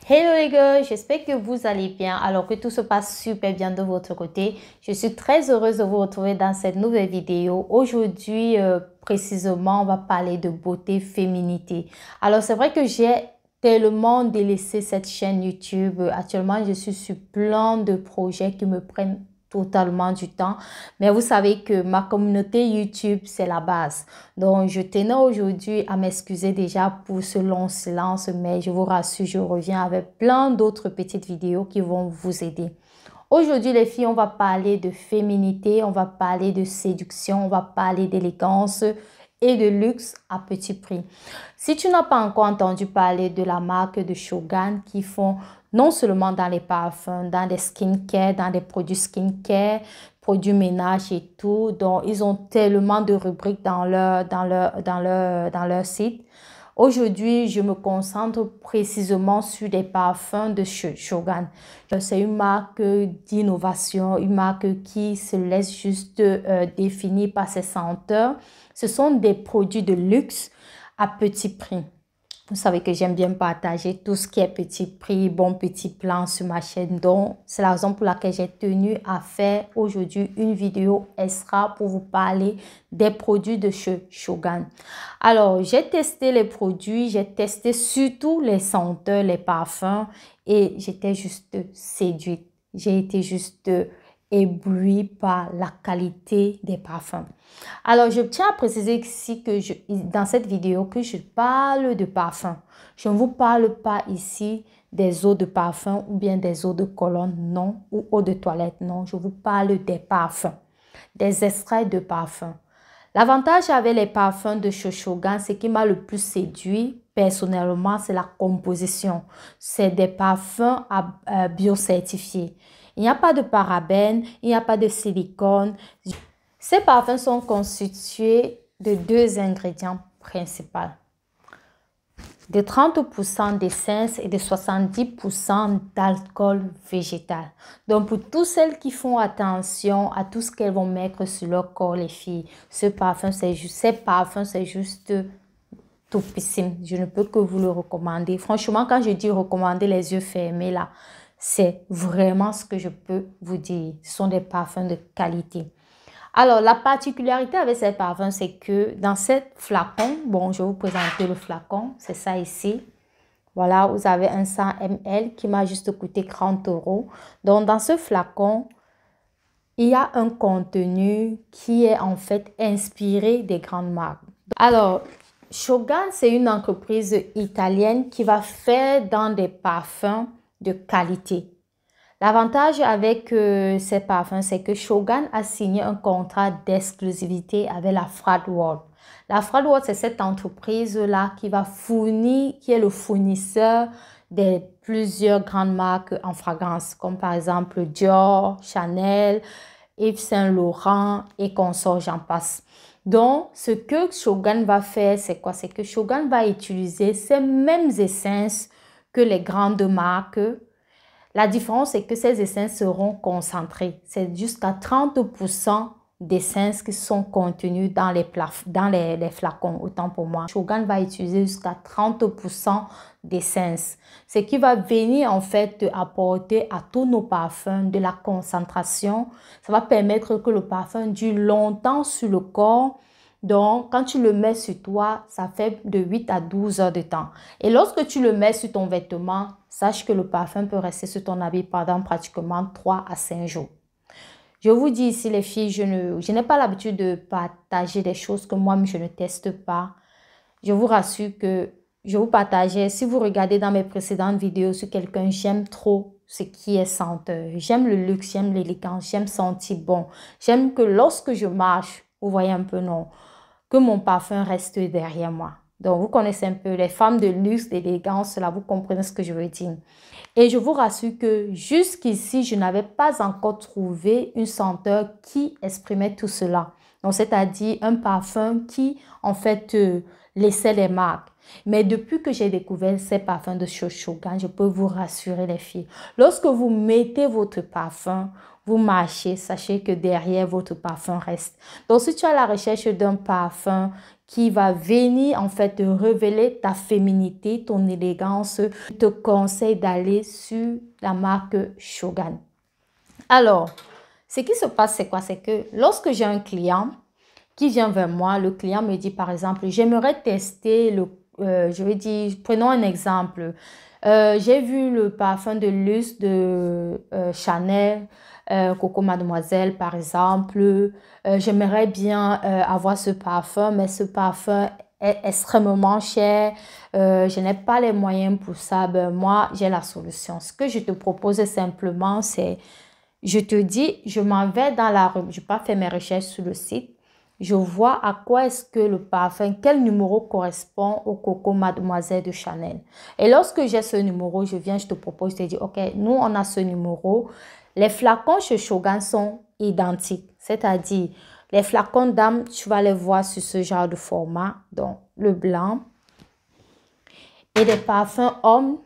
Hello les gars, j'espère que vous allez bien, alors que tout se passe super bien de votre côté. Je suis très heureuse de vous retrouver dans cette nouvelle vidéo. Aujourd'hui, précisément, on va parler de beauté, féminité. Alors, c'est vrai que j'ai tellement délaissé cette chaîne YouTube. Actuellement, je suis sur plein de projets qui me prennent totalement du temps. Mais vous savez que ma communauté YouTube, c'est la base. Donc, je tenais aujourd'hui à m'excuser déjà pour ce long silence, mais je vous rassure, je reviens avec plein d'autres petites vidéos qui vont vous aider. Aujourd'hui, les filles, on va parler de féminité, on va parler de séduction, on va parler d'élégance et de luxe à petit prix. Si tu n'as pas encore entendu parler de la marque de Shogun qui font non seulement dans les parfums, dans des skincare, dans des produits skincare, produits ménage et tout, donc ils ont tellement de rubriques dans leur site. Aujourd'hui, je me concentre précisément sur des parfums de Shogun. C'est une marque d'innovation, une marque qui se laisse juste définir par ses senteurs. Ce sont des produits de luxe à petit prix. Vous savez que j'aime bien partager tout ce qui est petit prix, bon petit plan sur ma chaîne. Donc, c'est la raison pour laquelle j'ai tenu à faire aujourd'hui une vidéo extra pour vous parler des produits de chez Shogun. Alors, j'ai testé les produits, j'ai testé surtout les senteurs, les parfums et j'étais juste séduite. J'ai été juste éblouie par la qualité des parfums. Alors, je tiens à préciser ici que dans cette vidéo que je parle de parfum. Je ne vous parle pas ici des eaux de parfum ou bien des eaux de cologne, non, ou eau de toilette, non. Je vous parle des parfums, des extraits de parfums. L'avantage avec les parfums de Shogun, ce qui m'a le plus séduit personnellement, c'est la composition. C'est des parfums biocertifiés. Il n'y a pas de parabènes, il n'y a pas de silicone. Ces parfums sont constitués de deux ingrédients principaux, de 30% d'essence et de 70% d'alcool végétal. Donc, pour toutes celles qui font attention à tout ce qu'elles vont mettre sur leur corps, les filles, ces parfums, c'est juste topissime. Je ne peux que vous le recommander. Franchement, quand je dis recommander les yeux fermés, là, c'est vraiment ce que je peux vous dire. Ce sont des parfums de qualité. Alors, la particularité avec ces parfums, c'est que dans cette flacon, bon, je vais vous présenter le flacon, c'est ça ici. Voilà, vous avez un 100 ml qui m'a juste coûté 30 €. Donc, dans ce flacon, il y a un contenu qui est en fait inspiré des grandes marques. Alors, Shogun, c'est une entreprise italienne qui va faire dans des parfums de qualité. L'avantage avec ces parfums, c'est que Shogun a signé un contrat d'exclusivité avec la Fragworld. La Fragworld, c'est cette entreprise-là qui va fournir, qui est le fournisseur de plusieurs grandes marques en fragrance, comme par exemple Dior, Chanel, Yves Saint Laurent et consorts, j'en passe. Donc, ce que Shogun va faire, c'est quoi? C'est que Shogun va utiliser ces mêmes essences que les grandes marques. La différence, c'est que ces essences seront concentrées. C'est jusqu'à 30% d'essences qui sont contenues dans les flacons, autant pour moi. Shogun va utiliser jusqu'à 30% d'essences, ce qui va venir en fait apporter à tous nos parfums de la concentration. Ça va permettre que le parfum dure longtemps sur le corps. Donc, quand tu le mets sur toi, ça fait de 8 à 12 heures de temps. Et lorsque tu le mets sur ton vêtement, sache que le parfum peut rester sur ton habit pendant pratiquement 3 à 5 jours. Je vous dis ici, les filles, je n'ai pas l'habitude de partager des choses que moi, je ne teste pas. Je vous rassure que je vous partageais, si vous regardez dans mes précédentes vidéos sur quelqu'un, j'aime trop ce qui est senteur. J'aime le luxe, j'aime l'élégance, j'aime sentir bon. J'aime que lorsque je marche, vous voyez un peu, non, que mon parfum reste derrière moi. Donc, vous connaissez un peu les femmes de luxe, d'élégance, là, vous comprenez ce que je veux dire. Et je vous rassure que jusqu'ici, je n'avais pas encore trouvé une senteur qui exprimait tout cela. Donc, c'est-à-dire un parfum qui, en fait, laissait les marques. Mais depuis que j'ai découvert ces parfums de Shogun, je peux vous rassurer les filles. Lorsque vous mettez votre parfum, vous marchez, sachez que derrière votre parfum reste. Donc, si tu as la recherche d'un parfum qui va venir en fait te révéler ta féminité, ton élégance. Je te conseille d'aller sur la marque Shogun. Alors, ce qui se passe, c'est quoi? C'est que lorsque j'ai un client qui vient vers moi, le client me dit par exemple, j'aimerais tester je vais dire, prenons un exemple. J'ai vu le parfum de luxe de Chanel, Coco Mademoiselle par exemple. J'aimerais bien avoir ce parfum, mais ce parfum est extrêmement cher. Je n'ai pas les moyens pour ça. Ben, moi, j'ai la solution. Ce que je te propose simplement, c'est, je te dis, je m'en vais dans la rue, je n'ai pas fait mes recherches sur le site. Je vois à quoi est-ce que le parfum, quel numéro correspond au Coco Mademoiselle de Chanel. Et lorsque j'ai ce numéro, je viens, je te propose, je te dis, OK, nous, on a ce numéro. Les flacons chez Shogun sont identiques. C'est-à-dire, les flacons d'âme, tu vas les voir sur ce genre de format. Donc, le blanc. Et les parfums hommes,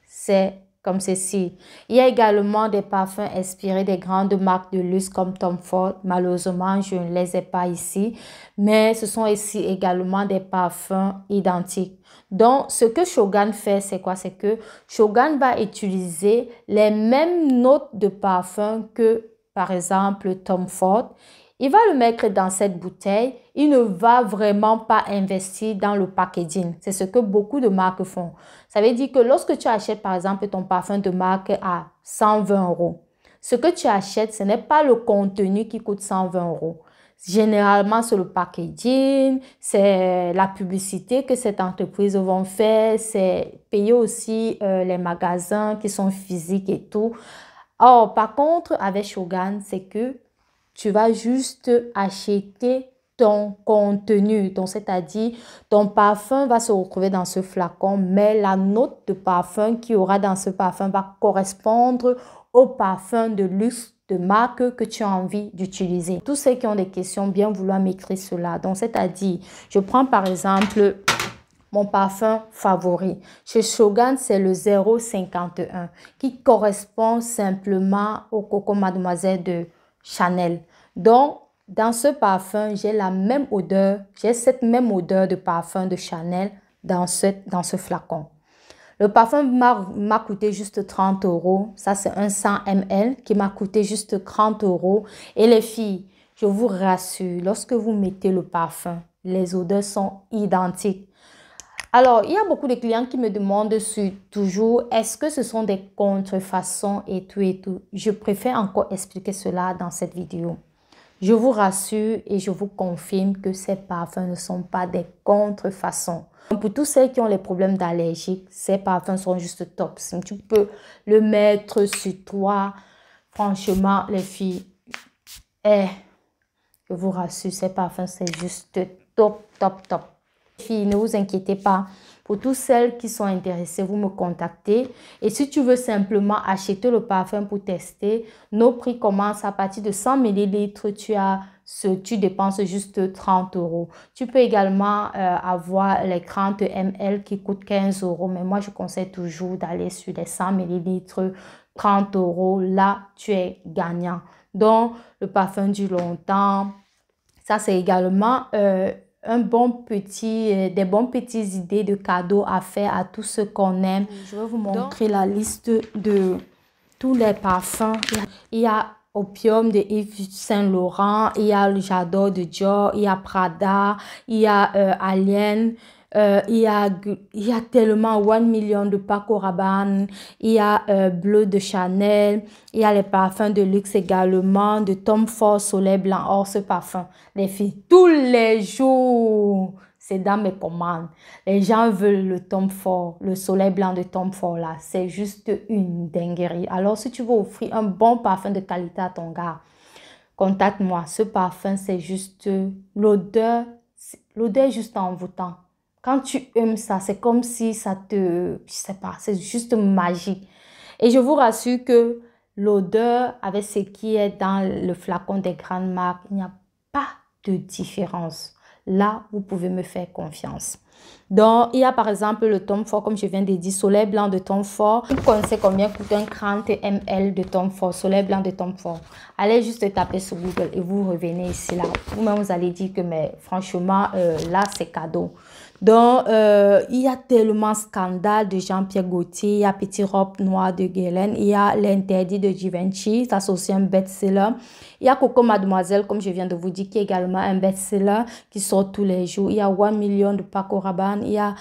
c'est comme ceci. Il y a également des parfums inspirés des grandes marques de luxe comme Tom Ford. Malheureusement, je ne les ai pas ici. Mais ce sont ici également des parfums identiques. Donc, ce que Shogun fait, c'est quoi? C'est que Shogun va utiliser les mêmes notes de parfum que, par exemple, Tom Ford. Il va le mettre dans cette bouteille. Il ne va vraiment pas investir dans le packaging. C'est ce que beaucoup de marques font. Ça veut dire que lorsque tu achètes, par exemple, ton parfum de marque à 120 euros, ce que tu achètes, ce n'est pas le contenu qui coûte 120 euros. Généralement, c'est le packaging, c'est la publicité que cette entreprise vont faire, c'est payer aussi les magasins qui sont physiques et tout. Or, par contre, avec Shogun, c'est que tu vas juste acheter ton contenu. Donc, c'est-à-dire, ton parfum va se retrouver dans ce flacon, mais la note de parfum qu'il y aura dans ce parfum va correspondre au parfum de luxe de marque que tu as envie d'utiliser. Tous ceux qui ont des questions, bien vouloir m'écrire cela. Donc, c'est-à-dire, je prends par exemple mon parfum favori. Chez Shogun, c'est le 051 qui correspond simplement au Coco Mademoiselle de Chanel. Donc, dans ce parfum, j'ai la même odeur, j'ai cette même odeur de parfum de Chanel dans ce flacon. Le parfum m'a coûté juste 30 euros. Ça, c'est un 100 ml qui m'a coûté juste 30 euros. Et les filles, je vous rassure, lorsque vous mettez le parfum, les odeurs sont identiques. Alors, il y a beaucoup de clients qui me demandent toujours, est-ce que ce sont des contrefaçons et tout et tout. Je préfère encore expliquer cela dans cette vidéo. Je vous rassure et je vous confirme que ces parfums ne sont pas des contrefaçons. Pour tous ceux qui ont les problèmes d'allergie, ces parfums sont juste top. Si tu peux le mettre sur toi, franchement, les filles, je vous rassure, ces parfums, c'est juste top, top, top. Filles, ne vous inquiétez pas. Pour toutes celles qui sont intéressées, vous me contactez. Et si tu veux simplement acheter le parfum pour tester, nos prix commencent à partir de 100 ml. Tu dépenses juste 30 euros. Tu peux également avoir les 30 ml qui coûtent 15 euros. Mais moi, je conseille toujours d'aller sur les 100 ml, 30 euros. Là, tu es gagnant. Donc, le parfum dure longtemps. Ça, c'est également des bons petites idées de cadeaux à faire à tous ceux qu'on aime. Je vais vous montrer la liste de tous les parfums. Il y a Opium de Yves Saint Laurent, il y a le J'adore de Dior, il y a Prada, il y a Alien, il y a tellement 1 million de Paco Rabanne, il y a Bleu de Chanel, il y a les parfums de luxe également, de Tom Ford Soleil Blanc. Or, ce parfum, les filles, tous les jours, c'est dans mes commandes. Les gens veulent le Tom Ford, le Soleil Blanc de Tom Ford là. C'est juste une dinguerie. Alors, si tu veux offrir un bon parfum de qualité à ton gars, contacte-moi. Ce parfum, c'est juste l'odeur est juste envoûtante. Quand tu aimes ça, c'est comme si ça te... Je sais pas, c'est juste magique. Et je vous rassure que l'odeur avec ce qui est dans le flacon des grandes marques, il n'y a pas de différence. là, vous pouvez me faire confiance. Donc, il y a par exemple le Tom Ford, comme je viens de dire, soleil blanc de Tom Ford. Vous connaissez combien coûte un 30 ml de Tom Ford, soleil blanc de Tom Ford. Allez juste taper sur Google et vous revenez ici, là. Vous-même, vous allez dire que, mais franchement, là, c'est cadeau. Donc, il y a tellement scandale de Jean-Pierre Gaultier, il y a Petit robe noire de Guerlain, il y a l'interdit de Givenchy, ça c'est aussi un best-seller. Il y a Coco Mademoiselle, comme je viens de vous dire, qui est également un best-seller qui sort tous les jours. Il y a 1 million de Paco Rabanne, il y a...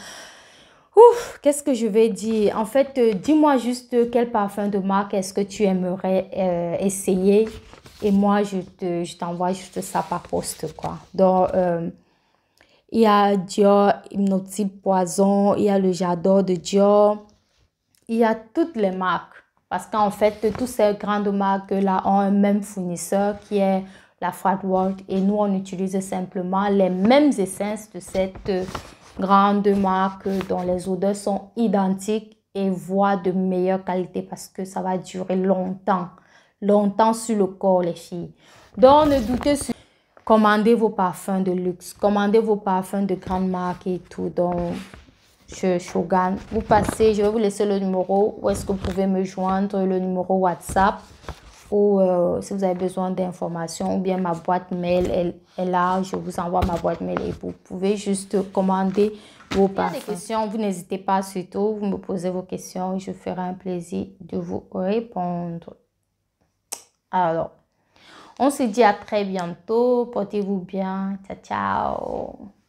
Ouf, qu'est-ce que je vais dire? En fait, dis-moi juste quel parfum de marque est-ce que tu aimerais essayer. Et moi, je t'envoie juste ça par poste, quoi. Donc, il y a Dior, Hypnotique Poison, il y a le J'adore de Dior. Il y a toutes les marques. Parce qu'en fait, toutes ces grandes marques-là ont un même fournisseur qui est la Fratworld. Et nous, on utilise simplement les mêmes essences de cette grande marque dont les odeurs sont identiques et voire de meilleure qualité parce que ça va durer longtemps. Longtemps sur le corps, les filles. Donc, ne doutez sur... Commandez vos parfums de luxe, commandez vos parfums de grande marque et tout. Donc, Shogun, vous passez, je vais vous laisser le numéro où est-ce que vous pouvez me joindre, le numéro WhatsApp ou si vous avez besoin d'informations ou bien ma boîte mail est là, je vous envoie ma boîte mail et vous pouvez juste commander vos parfums. Si vous avez des questions, vous n'hésitez pas surtout, vous me posez vos questions, je ferai un plaisir de vous répondre. Alors, on se dit à très bientôt. Portez-vous bien. Ciao, ciao.